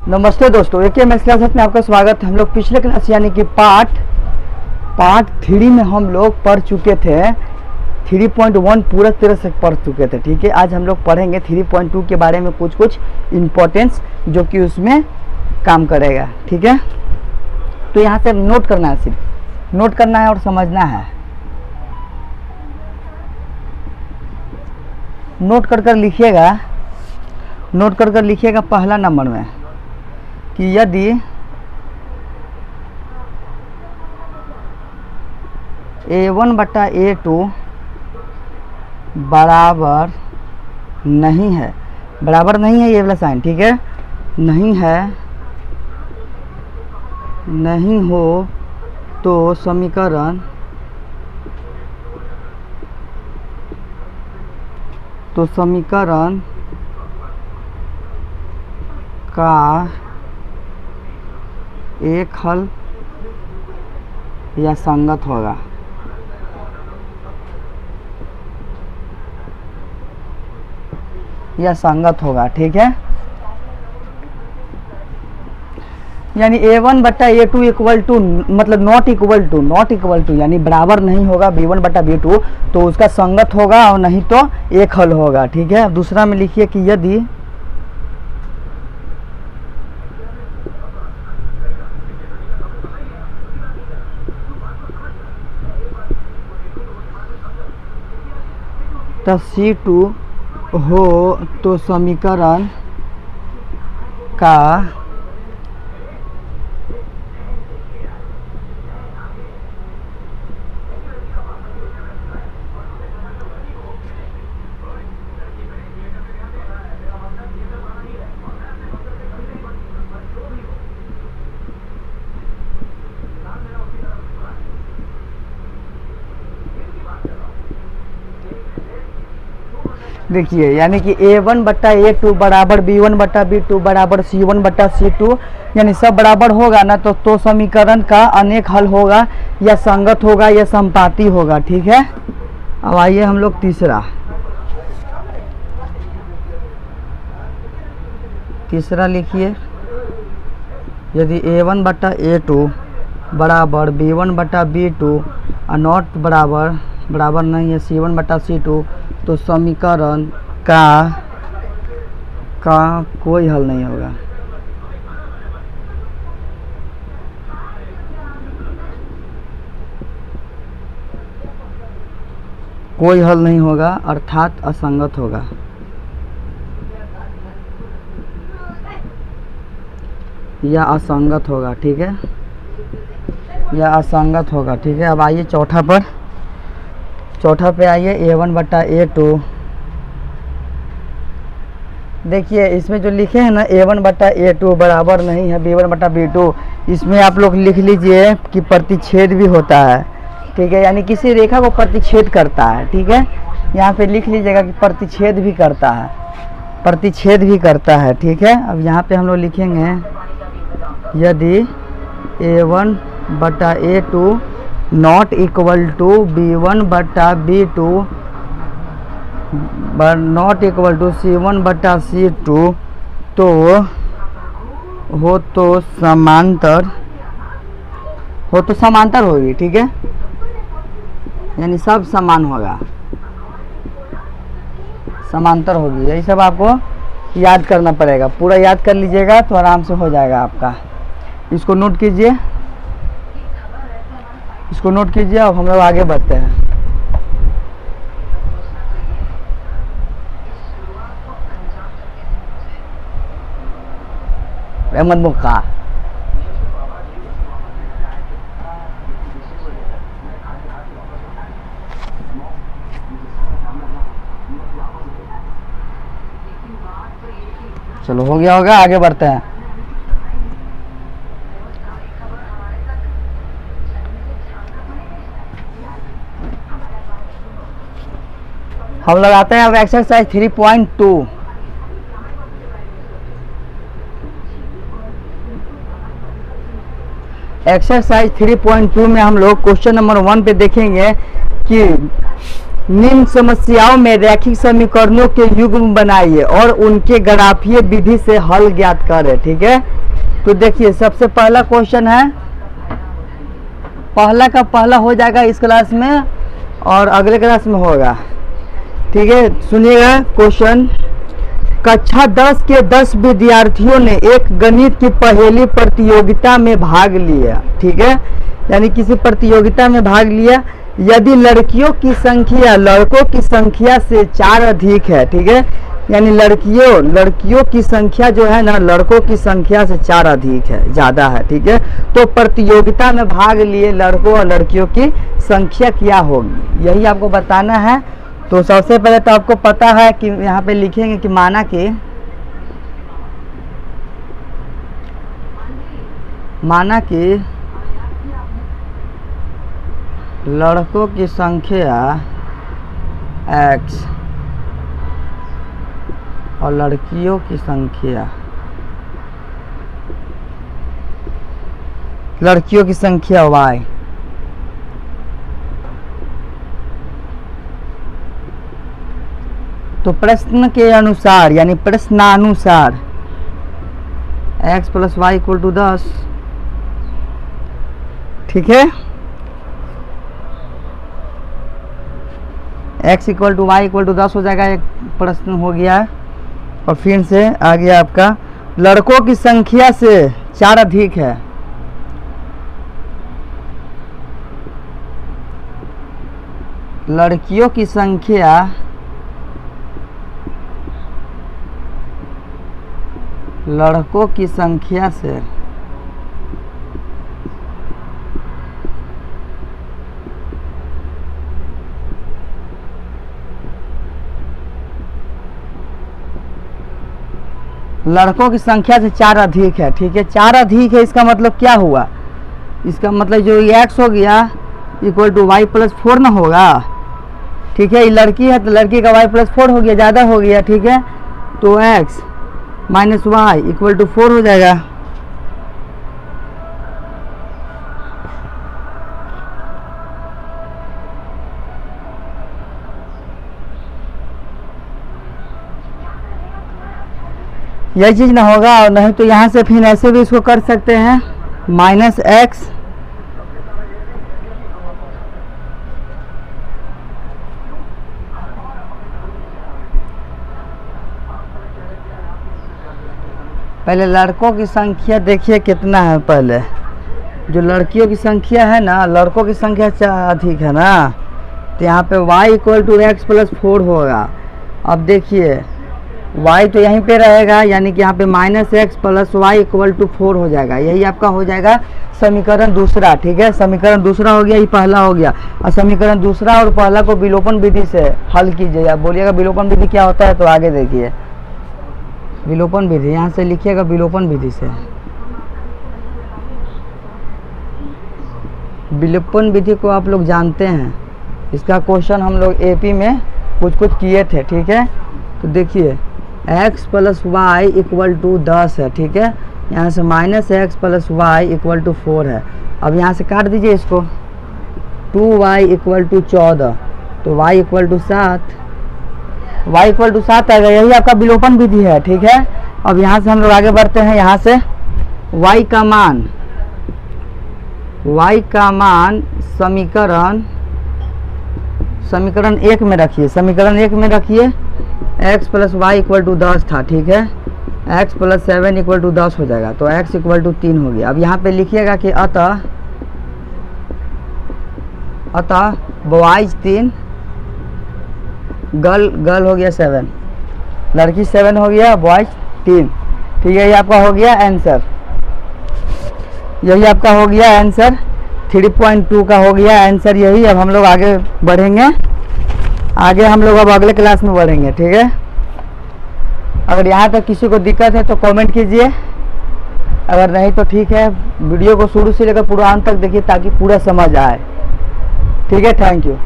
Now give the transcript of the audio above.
नमस्ते दोस्तों, एक मैथ्स क्लास में आपका स्वागत है। हम लोग पिछले क्लास यानी कि पार्ट 3 में हम लोग पढ़ चुके थे। 3.1 पूरा तरह से पढ़ चुके थे। ठीक है, आज हम लोग पढ़ेंगे 3.2 के बारे में कुछ इम्पोर्टेंस जो कि उसमें काम करेगा। ठीक है, तो यहाँ से नोट करना है, सिर्फ नोट करना है और समझना है। नोट कर लिखिएगा, नोट कर लिखिएगा पहला नंबर में कि यदि A1/A2 बराबर नहीं है, बराबर नहीं है ये वाला साइन। ठीक है, नहीं है, नहीं हो तो समीकरण का एक हल या संगत होगा। या संगत होगा। ठीक है, यानी A1/A2 इक्वल टू मतलब नॉट इक्वल टू यानी बराबर नहीं होगा B1/B2, तो उसका संगत होगा और नहीं तो एक हल होगा। ठीक है, अब दूसरा में लिखिए कि यदि C2 हो तो समीकरण का देखिए, यानी कि A1/A2 बराबर B1/B2 बराबर C1/C2 यानी सब बराबर होगा ना, तो समीकरण का अनेक हल होगा या संगत होगा या संपाती होगा। ठीक है, अब आइए हम लोग तीसरा लिखिए। यदि A1/A2 बराबर B1/B2 और नॉट बराबर नहीं है C1/C2, तो समीकरण का कोई हल नहीं होगा। कोई हल नहीं होगा अर्थात असंगत होगा। या असंगत होगा। ठीक है, या असंगत होगा। ठीक है, अब आइए चौथा पे आइए। A1/A2 देखिए, इसमें जो लिखे हैं ना A1/A2 बराबर नहीं है B1/B2, इसमें आप लोग लिख लीजिए कि प्रतिच्छेद भी होता है। ठीक है, यानी किसी रेखा को प्रतिच्छेद करता है। ठीक है, यहाँ पे लिख लीजिएगा कि प्रतिच्छेद भी करता है। ठीक है, अब यहाँ पे हम लोग लिखेंगे यदि A1/A2 not equal to B1/B2 not equal to C1/C2, तो समांतर होगी। ठीक है, यानी सब समान होगा, समांतर होगी। यही सब आपको याद करना पड़ेगा। पूरा याद कर लीजिएगा तो आराम से हो जाएगा आपका। इसको नोट कीजिए, अब हम लोग आगे बढ़ते हैं। अहमद मुक्का चलो, हो गया होगा, आगे बढ़ते हैं। हम लोग आते हैं अब एक्सरसाइज 3.2। एक्सरसाइज 3.2 में हम लोग क्वेश्चन नंबर 1 पे देखेंगे कि निम्न समस्याओं में रैखिक समीकरणों के युग्म बनाइए और उनके ग्राफीय विधि से हल ज्ञात करें। ठीक है, तो देखिए सबसे पहला क्वेश्चन है, पहला का पहला हो जाएगा इस क्लास में और अगले क्लास में होगा। ठीक है, सुनिएगा क्वेश्चन। कक्षा 10 के 10 विद्यार्थियों ने एक गणित की पहेली प्रतियोगिता में भाग लिया। ठीक है, यानी किसी प्रतियोगिता में भाग लिया। यदि लड़कियों की संख्या लड़कों की संख्या से 4 अधिक है, ठीक है, यानी लड़कियों की संख्या जो है ना लड़कों की संख्या से 4 अधिक है, ज़्यादा है। ठीक है, तो प्रतियोगिता में भाग लिए लड़कों और लड़कियों की संख्या क्या होगी, यही आपको बताना है। तो सबसे पहले तो आपको पता है कि यहाँ पे लिखेंगे कि माना कि लड़कों की संख्या x और लड़कियों की संख्या y। तो प्रश्न के अनुसार यानी प्रश्नानुसार x + y = 10। ठीक है, x = y = 10 हो जाएगा, एक प्रश्न हो गया। और फिर से आ गया आपका लड़कों की संख्या से 4 अधिक है। लड़कियों की संख्या लड़कों की संख्या से लड़कों की संख्या से 4 अधिक है। ठीक है, 4 अधिक है, इसका मतलब क्या हुआ, इसका मतलब जो x हो गया = y + 4 ना होगा। ठीक है, ये लड़की है तो लड़की का y + 4 हो गया, ज़्यादा हो गया। ठीक है, तो x - y = 4 हो जाएगा। यही चीज़ ना होगा, और नहीं तो यहाँ से फिर ऐसे भी इसको कर सकते हैं -x पहले लड़कों की संख्या देखिए कितना है। पहले जो लड़कियों की संख्या है ना, लड़कों की संख्या अधिक है ना, तो यहाँ पे y = x + 4 होगा। अब देखिए y तो यहीं पे रहेगा, यानी कि यहाँ पे -x + y = 4 हो जाएगा। यही आपका हो जाएगा समीकरण दूसरा। ठीक है, समीकरण दूसरा हो गया, ये पहला हो गया। और समीकरण दूसरा और पहला को विलोपन विधि से हल कीजिए। आप बोलिएगा विलोपन विधि क्या होता है, तो आगे देखिए विलोपन विधि, यहाँ से लिखिएगा विलोपन विधि से। विलोपन विधि को आप लोग जानते हैं, इसका क्वेश्चन हम लोग AP में कुछ किए थे। ठीक है, तो देखिए x + y = 10 है। ठीक है, यहाँ से -x + y = 4 है। अब यहाँ से काट दीजिए इसको, 2y = 14, तो y = 7, y = 7 आएगा। यही आपका विलोपन विधि है। ठीक है, अब यहाँ से हम लोग आगे बढ़ते हैं। यहाँ से y का मान समीकरण 1 में रखिए। समीकरण 1 में रखिए, x + y = 10 था। ठीक है, x + 7 = 10 हो जाएगा, तो x = 3 हो गया। अब यहाँ पे लिखिएगा कि अतः बॉयज 3 गर्ल हो गया 7, लड़की 7 हो गया, बॉयज 3। ठीक है, ये आपका हो गया आंसर। यही आपका हो गया आंसर, 3.2 का हो गया आंसर यही। अब हम लोग आगे बढ़ेंगे, आगे हम लोग अब अगले क्लास में बढ़ेंगे। ठीक है, अगर यहाँ तक किसी को दिक्कत है तो कमेंट कीजिए, अगर नहीं तो ठीक है, वीडियो को शुरू से लेकर पूरा अंत तक देखिए ताकि पूरा समझ आए। ठीक है, थैंक यू।